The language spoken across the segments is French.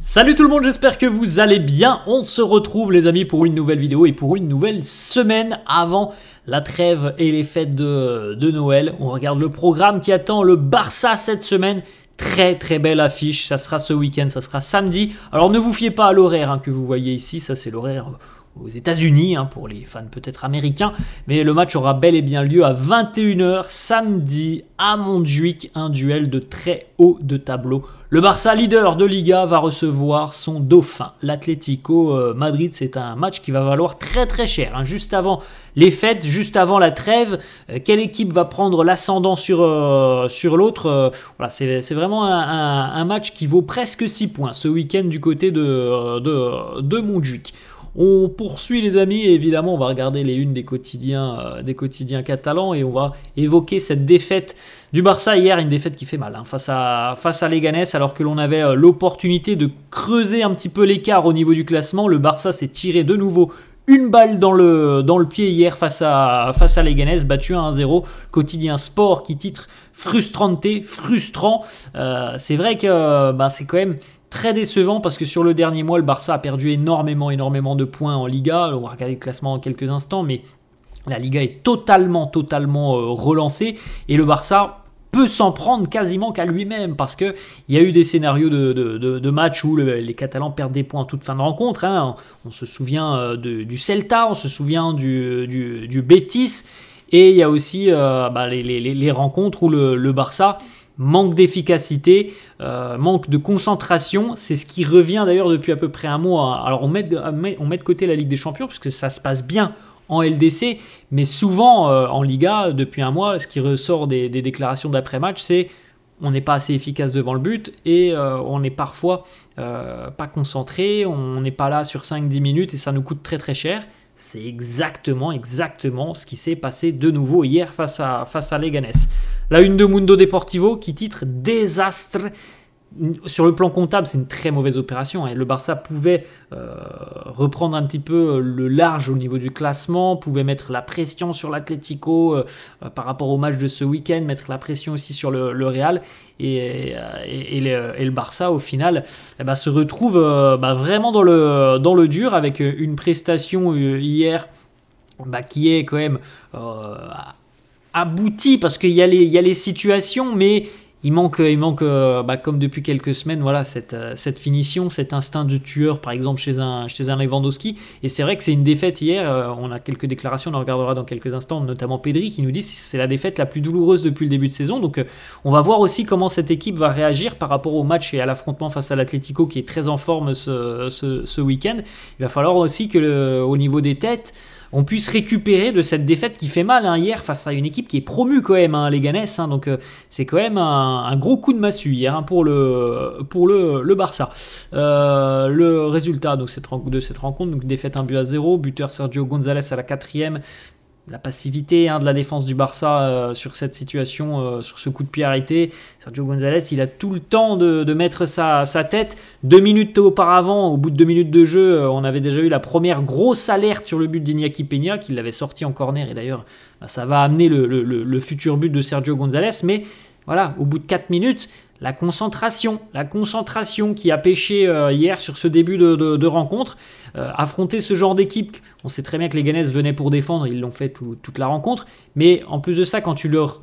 Salut tout le monde, j'espère que vous allez bien. On se retrouve les amis pour une nouvelle vidéo et pour une nouvelle semaine avant la trêve et les fêtes de Noël. On regarde le programme qui attend le Barça cette semaine. Très belle affiche, ça sera ce week-end, ça sera samedi. Alors ne vous fiez pas à l'horaire que vous voyez ici, ça c'est l'horaire aux États-Unis pour les fans peut-être américains, mais le match aura bel et bien lieu à 21 h samedi à Montjuïc, un duel de très haut de tableau. Le Barça, leader de Liga, va recevoir son dauphin, l'Atlético Madrid. C'est un match qui va valoir très cher. Juste avant les fêtes, juste avant la trêve, quelle équipe va prendre l'ascendant sur l'autre voilà, c'est vraiment un match qui vaut presque 6 points ce week-end du côté de Montjuïc. On poursuit les amis et évidemment on va regarder les unes des quotidiens catalans et on va évoquer cette défaite du Barça hier, une défaite qui fait mal face à Leganés, alors que l'on avait l'opportunité de creuser un petit peu l'écart au niveau du classement. Le Barça s'est tiré de nouveau une balle dans le pied hier face à Leganés, battu à 1-0. Quotidien Sport qui titre frustrant. C'est vrai que c'est quand même très décevant parce que sur le dernier mois, le Barça a perdu énormément de points en Liga. On va regarder le classement dans quelques instants, mais la Liga est totalement relancée et le Barça peut s'en prendre quasiment qu'à lui-même parce qu'il y a eu des scénarios de matchs où les Catalans perdent des points en toute fin de rencontre. On se souvient du Celta, on se souvient du Betis et il y a aussi les rencontres où le Barça manque d'efficacité, manque de concentration. C'est ce qui revient d'ailleurs depuis à peu près un mois. Alors on met de côté la Ligue des Champions parce que ça se passe bien en LDC, mais souvent en Liga, depuis un mois, ce qui ressort des déclarations d'après-match, c'est on n'est pas assez efficace devant le but et on n'est parfois pas concentré, on n'est pas là sur 5-10 minutes et ça nous coûte très cher. C'est exactement ce qui s'est passé de nouveau hier face à Leganés. La une de Mundo Deportivo qui titre « Désastre ». Sur le plan comptable, c'est une très mauvaise opération. Le Barça pouvait reprendre un petit peu le large au niveau du classement, pouvait mettre la pression sur l'Atlético par rapport au match de ce week-end, mettre la pression aussi sur le Real. Et le Barça, au final, se retrouve vraiment dans le dur avec une prestation hier qui est quand même aboutie parce qu'il y a les situations, mais il manque comme depuis quelques semaines, voilà, cette finition, cet instinct de tueur, par exemple, chez un Lewandowski. Et c'est vrai que c'est une défaite hier. On a quelques déclarations, on en regardera dans quelques instants, notamment Pedri, qui nous dit que c'est la défaite la plus douloureuse depuis le début de saison. Donc, on va voir aussi comment cette équipe va réagir par rapport au match et à l'affrontement face à l'Atlético, qui est très en forme ce week-end. Il va falloir aussi que, au niveau des têtes, on puisse récupérer de cette défaite qui fait mal hier face à une équipe qui est promue quand même, Leganés. Donc c'est quand même un gros coup de massue hier pour le Barça. Le résultat de cette rencontre, donc défaite 1-0, buteur Sergio González à la 4e. La passivité de la défense du Barça sur cette situation, sur ce coup de pied arrêté. Sergio González, il a tout le temps de mettre sa tête. 2 minutes auparavant, au bout de 2 minutes de jeu, on avait déjà eu la première grosse alerte sur le but d'Iñaki Peña, qui l'avait sorti en corner. Et d'ailleurs, ça va amener le futur but de Sergio González. Mais voilà, au bout de 4 minutes, la concentration qui a pêché hier sur ce début de rencontre. Affronter ce genre d'équipe, on sait très bien que les Leganés venaient pour défendre, ils l'ont fait toute la rencontre, mais en plus de ça, quand tu leur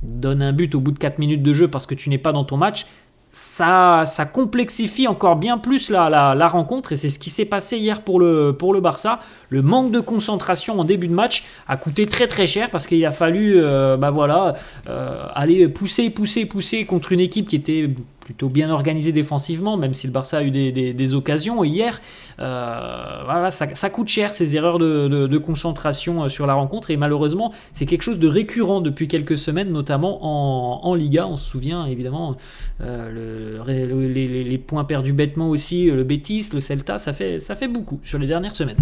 donnes un but au bout de 4 minutes de jeu parce que tu n'es pas dans ton match, ça complexifie encore bien plus la rencontre et c'est ce qui s'est passé hier pour le Barça. Le manque de concentration en début de match a coûté très cher parce qu'il a fallu aller pousser contre une équipe qui était plutôt bien organisé défensivement, même si le Barça a eu des occasions hier. Ça coûte cher ces erreurs de concentration sur la rencontre et malheureusement c'est quelque chose de récurrent depuis quelques semaines, notamment en Liga. On se souvient évidemment les points perdus bêtement aussi, le Betis, le Celta, ça fait beaucoup sur les dernières semaines.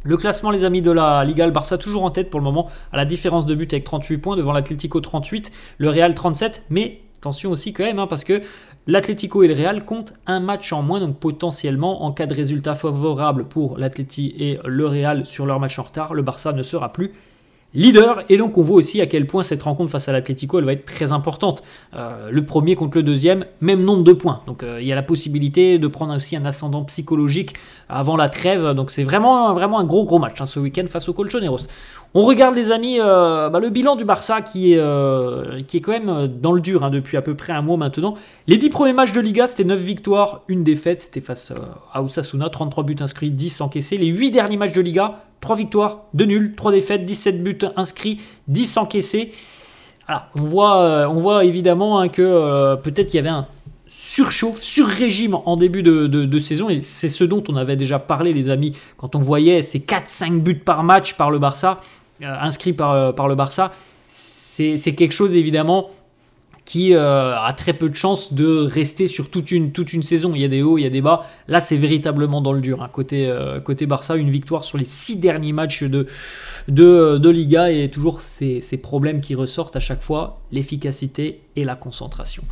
Le classement les amis de la Liga, le Barça toujours en tête pour le moment à la différence de but avec 38 points devant l'Atlético 38, le Real 37, mais attention aussi quand même parce que l'Atlético et le Real comptent un match en moins, donc potentiellement en cas de résultat favorable pour l'Atleti et le Real sur leur match en retard, le Barça ne sera plus leader. Et donc on voit aussi à quel point cette rencontre face à l'Atlético elle va être très importante. Le premier contre le deuxième, même nombre de points. Donc il y a la possibilité de prendre aussi un ascendant psychologique avant la trêve. Donc c'est vraiment un gros match ce week-end face aux Colchoneros. On regarde les amis le bilan du Barça qui est quand même dans le dur depuis à peu près un mois maintenant. Les 10 premiers matchs de Liga, c'était 9 victoires, 1 défaite. C'était face à Osasuna, 33 buts inscrits, 10 encaissés. Les 8 derniers matchs de Liga, 3 victoires, 2 nuls, 3 défaites, 17 buts inscrits, 10 encaissés. Alors, on voit évidemment que peut-être il y avait un sur-régime en début de saison, et c'est ce dont on avait déjà parlé les amis, quand on voyait ces 4-5 buts par match par le Barça, inscrits par le Barça. C'est quelque chose évidemment qui a très peu de chances de rester sur toute une saison. Il y a des hauts, il y a des bas. Là, c'est véritablement dans le dur. Côté Barça, une victoire sur les 6 derniers matchs de Liga, et toujours ces problèmes qui ressortent à chaque fois, l'efficacité et la concentration.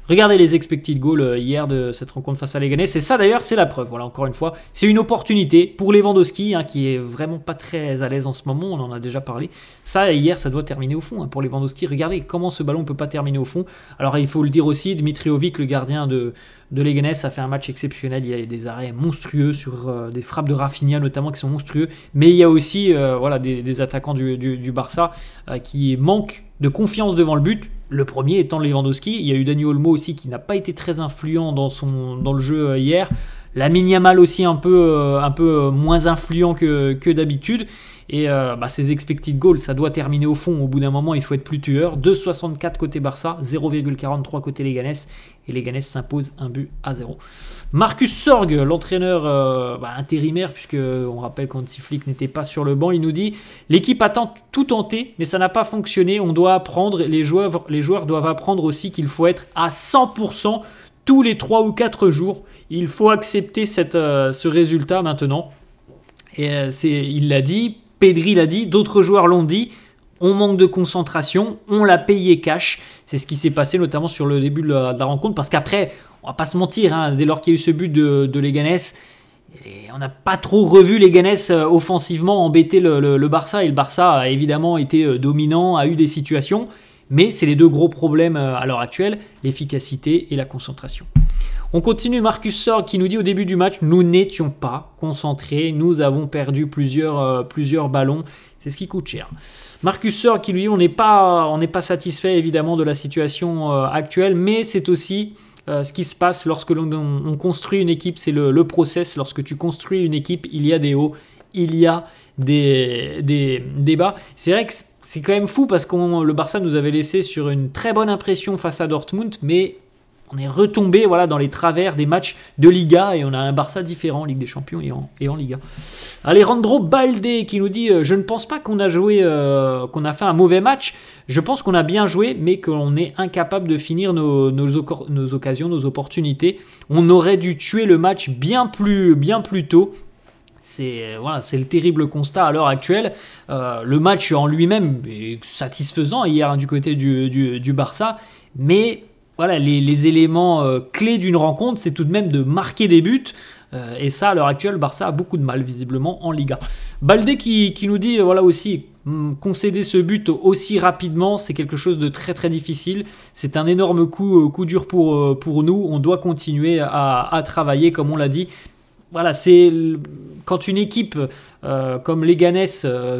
Regardez les expected goals hier de cette rencontre face à Leganés. C'est ça d'ailleurs, c'est la preuve. Voilà, encore une fois, c'est une opportunité pour Lewandowski qui est vraiment pas très à l'aise en ce moment. On en a déjà parlé. Ça, hier, ça doit terminer au fond pour Lewandowski. Regardez comment ce ballon ne peut pas terminer au fond. Alors, il faut le dire aussi, Dmitriovic, le gardien de Leganés, a fait un match exceptionnel. Il y a eu des arrêts monstrueux sur des frappes de Rafinha notamment qui sont monstrueux. Mais il y a aussi des attaquants du Barça qui manquent de confiance devant le but. Le premier étant Lewandowski. Il y a eu Dani Olmo aussi qui n'a pas été très influent dans le jeu hier. Lamine Yamal aussi un peu moins influent que d'habitude. Et ces expected goals, ça doit terminer au fond. Au bout d'un moment, il faut être plus tueur. 2,64 côté Barça, 0,43 côté Leganés. Et Leganés s'impose 1-0. Marcus Sorg, l'entraîneur intérimaire, puisqu'on rappelle qu'Hansi Flick n'était pas sur le banc, il nous dit « L'équipe a tout tenté, mais ça n'a pas fonctionné. On doit apprendre, les joueurs doivent apprendre aussi qu'il faut être à 100% tous les 3 ou 4 jours. Il faut accepter ce résultat maintenant. » Et il l'a dit, Pedri l'a dit, d'autres joueurs l'ont dit. On manque de concentration, on l'a payé cash. C'est ce qui s'est passé notamment sur le début de la rencontre. Parce qu'après, on va pas se mentir, dès lors qu'il y a eu ce but de Leganés, on n'a pas trop revu Leganés offensivement embêter le Barça. Et le Barça a évidemment été dominant, a eu des situations. Mais c'est les deux gros problèmes à l'heure actuelle, l'efficacité et la concentration. On continue, Marcus Sorg qui nous dit au début du match, nous n'étions pas concentrés, nous avons perdu plusieurs ballons, c'est ce qui coûte cher. Marcus Sorg qui lui dit, on n'est pas satisfait évidemment de la situation actuelle, mais c'est aussi ce qui se passe lorsque l'on construit une équipe, c'est le process. Lorsque tu construis une équipe, il y a des hauts, il y a des bas. C'est vrai que c'est quand même fou parce que le Barça nous avait laissé sur une très bonne impression face à Dortmund, mais on est retombé dans les travers des matchs de Liga et on a un Barça différent en Ligue des Champions et en Liga. Alejandro Balde qui nous dit « Je ne pense pas qu'on a fait un mauvais match. Je pense qu'on a bien joué, mais qu'on est incapable de finir nos occasions, nos opportunités. On aurait dû tuer le match bien plus tôt. » C'est le terrible constat à l'heure actuelle. Le match en lui-même est satisfaisant hier du côté du Barça, mais les éléments clés d'une rencontre, c'est tout de même de marquer des buts. Et ça, à l'heure actuelle, le Barça a beaucoup de mal, visiblement, en Liga. Balde qui nous dit, aussi, concéder ce but aussi rapidement, c'est quelque chose de très très difficile. C'est un énorme coup dur pour nous. On doit continuer à travailler, comme on l'a dit. C'est quand une équipe comme Leganés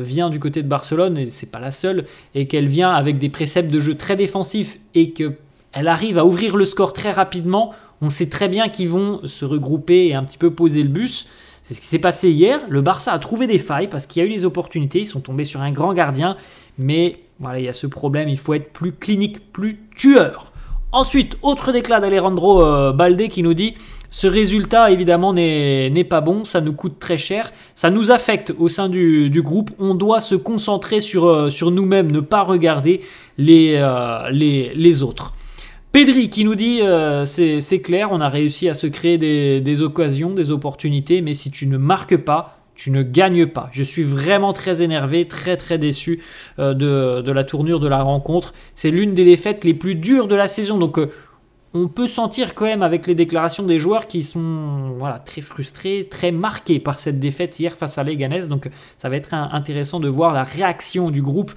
vient du côté de Barcelone, et c'est pas la seule, et qu'elle vient avec des préceptes de jeu très défensifs et qu'elle arrive à ouvrir le score très rapidement, on sait très bien qu'ils vont se regrouper et un petit peu poser le bus. C'est ce qui s'est passé hier. Le Barça a trouvé des failles parce qu'il y a eu les opportunités. Ils sont tombés sur un grand gardien. Mais il y a ce problème. Il faut être plus clinique, plus tueur. Ensuite, autre déclat d'Alejandro Balde qui nous dit « Ce résultat, évidemment, n'est pas bon. Ça nous coûte très cher. Ça nous affecte au sein du groupe. On doit se concentrer sur nous-mêmes, ne pas regarder les autres. » Pedri qui nous dit c'est clair, on a réussi à se créer des occasions, des opportunités, mais si tu ne marques pas, tu ne gagnes pas. Je suis vraiment très énervé, très très déçu de la tournure de la rencontre. C'est l'une des défaites les plus dures de la saison. Donc on peut sentir quand même avec les déclarations des joueurs qui sont voilà, très frustrés, très marqués par cette défaite hier face à Leganés. Donc ça va être intéressant de voir la réaction du groupe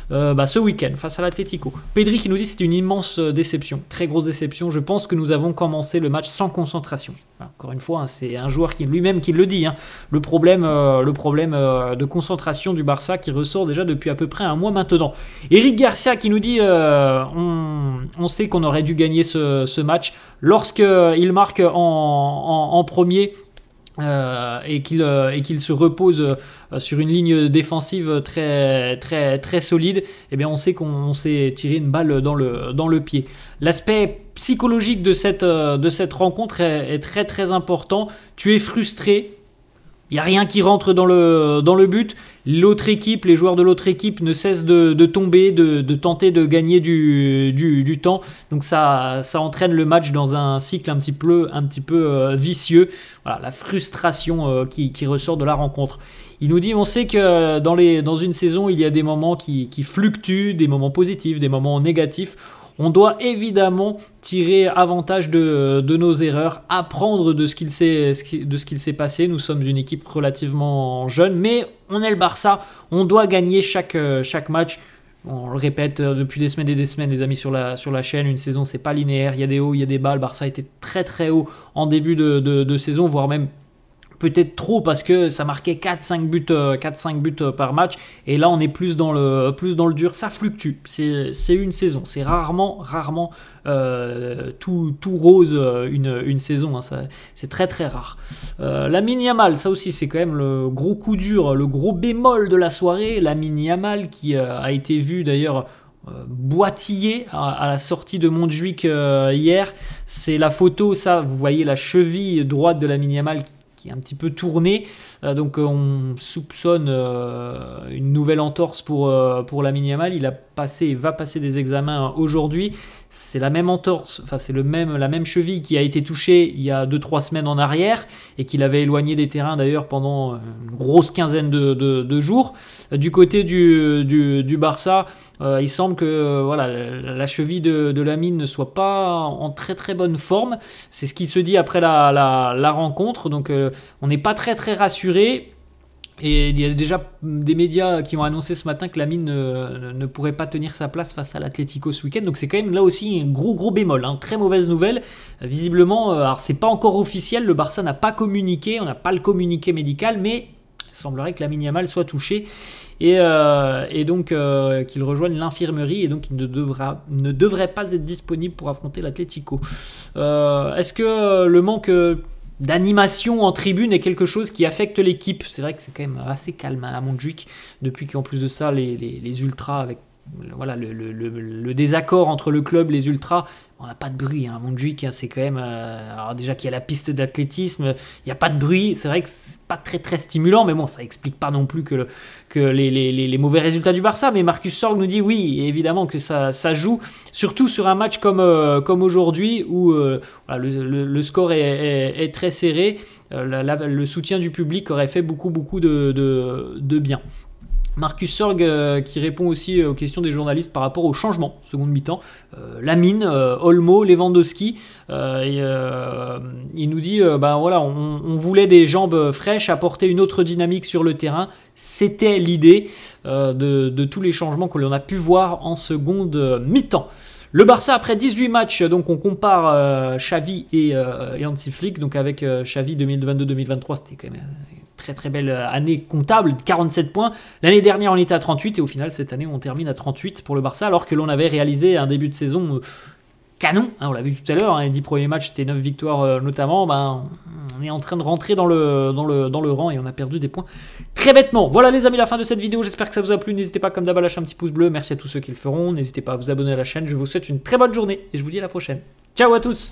ce week-end face à l'Atlético. Pedri qui nous dit que c'est une immense déception, très grosse déception. Je pense que nous avons commencé le match sans concentration. Voilà, encore une fois, hein, c'est un joueur qui lui-même qui le dit. Hein, le problème de concentration du Barça qui ressort déjà depuis à peu près un mois maintenant. Eric Garcia qui nous dit on sait qu'on aurait dû gagner ce match lorsqu'il marque en premier. Et qu'il se repose sur une ligne défensive très, très, très solide, eh bien on sait qu'on s'est tiré une balle dans le pied. L'aspect psychologique de cette rencontre est très très important. Tu es frustré, il n'y a rien qui rentre dans le but. L'autre équipe, les joueurs de l'autre équipe ne cessent de tomber, de tenter de gagner du temps. Donc ça entraîne le match dans un cycle un petit peu vicieux. Voilà, la frustration qui ressort de la rencontre. Il nous dit, on sait que dans une saison, il y a des moments qui fluctuent, des moments positifs, des moments négatifs. On doit évidemment tirer avantage de nos erreurs, apprendre de ce qu'il s'est passé. Nous sommes une équipe relativement jeune, mais on est le Barça, on doit gagner chaque match. On le répète depuis des semaines et des semaines, les amis, sur la chaîne. Une saison, c'est pas linéaire, il y a des hauts, il y a des bas. Le Barça était très très haut en début de saison, voire même peut-être trop parce que ça marquait 4-5 buts par match, et là on est plus dans le dur. Ça fluctue, c'est une saison, c'est rarement tout rose une saison, hein. C'est très très rare. Lamine Yamal, ça aussi c'est quand même le gros coup dur, le gros bémol de la soirée. Lamine Yamal qui a été vu d'ailleurs boitillé à la sortie de Montjuic hier. C'est la photo, ça, vous voyez la cheville droite de Lamine Yamal qui est un petit peu tourné, donc on soupçonne une nouvelle entorse pour Lamine Yamal. Il va passer des examens aujourd'hui. C'est la même entorse, enfin c'est la même cheville qui a été touchée il y a 2-3 semaines en arrière et qu'il avait éloigné des terrains d'ailleurs pendant une grosse quinzaine de jours. Du côté du Barça, il semble que voilà, la cheville de Lamine ne soit pas en très très bonne forme. C'est ce qui se dit après la rencontre, donc on n'est pas très très rassuré. Et il y a déjà des médias qui ont annoncé ce matin que Lamine ne pourrait pas tenir sa place face à l'Atlético ce week-end. Donc c'est quand même là aussi un gros bémol, hein. Très mauvaise nouvelle. Visiblement, alors c'est pas encore officiel, le Barça n'a pas communiqué, on n'a pas le communiqué médical, mais il semblerait que Lamine Yamal soit touché et donc qu'il rejoigne l'infirmerie, et donc il ne devrait pas être disponible pour affronter l'Atlético. Est-ce que le manque d'animation en tribune est quelque chose qui affecte l'équipe? C'est vrai que c'est quand même assez calme à Montjuic depuis qu'en plus de ça les ultras, avec voilà, le désaccord entre le club et les ultras, on n'a pas de bruit, hein. Montjuic, hein, c'est quand même alors déjà qu'il y a la piste d'athlétisme, il n'y a pas de bruit. C'est vrai que c'est pas très très stimulant, mais bon, ça explique pas non plus que les mauvais résultats du Barça. Mais Marcus Sorg nous dit oui, évidemment que ça joue, surtout sur un match comme aujourd'hui où voilà, le score est très serré. Le soutien du public aurait fait beaucoup de bien. Marcus Sorg qui répond aussi aux questions des journalistes par rapport au changement seconde mi-temps. Lamine, Olmo, Lewandowski. Il nous dit voilà, on voulait des jambes fraîches, apporter une autre dynamique sur le terrain. C'était l'idée de tous les changements que l'on a pu voir en seconde mi-temps. Le Barça, après 18 matchs, donc on compare Xavi et Hansi Flick. Donc avec Xavi 2022-2023, c'était quand même très très belle année comptable, 47 points. L'année dernière, on était à 38 et au final, cette année, on termine à 38 pour le Barça, alors que l'on avait réalisé un début de saison canon, hein, on l'a vu tout à l'heure, hein, les 10 premiers matchs, c'était 9 victoires notamment. On est en train de rentrer dans le rang et on a perdu des points très bêtement. Voilà les amis, la fin de cette vidéo, j'espère que ça vous a plu. N'hésitez pas comme d'hab à lâcher un petit pouce bleu, merci à tous ceux qui le feront. N'hésitez pas à vous abonner à la chaîne, je vous souhaite une très bonne journée et je vous dis à la prochaine. Ciao à tous.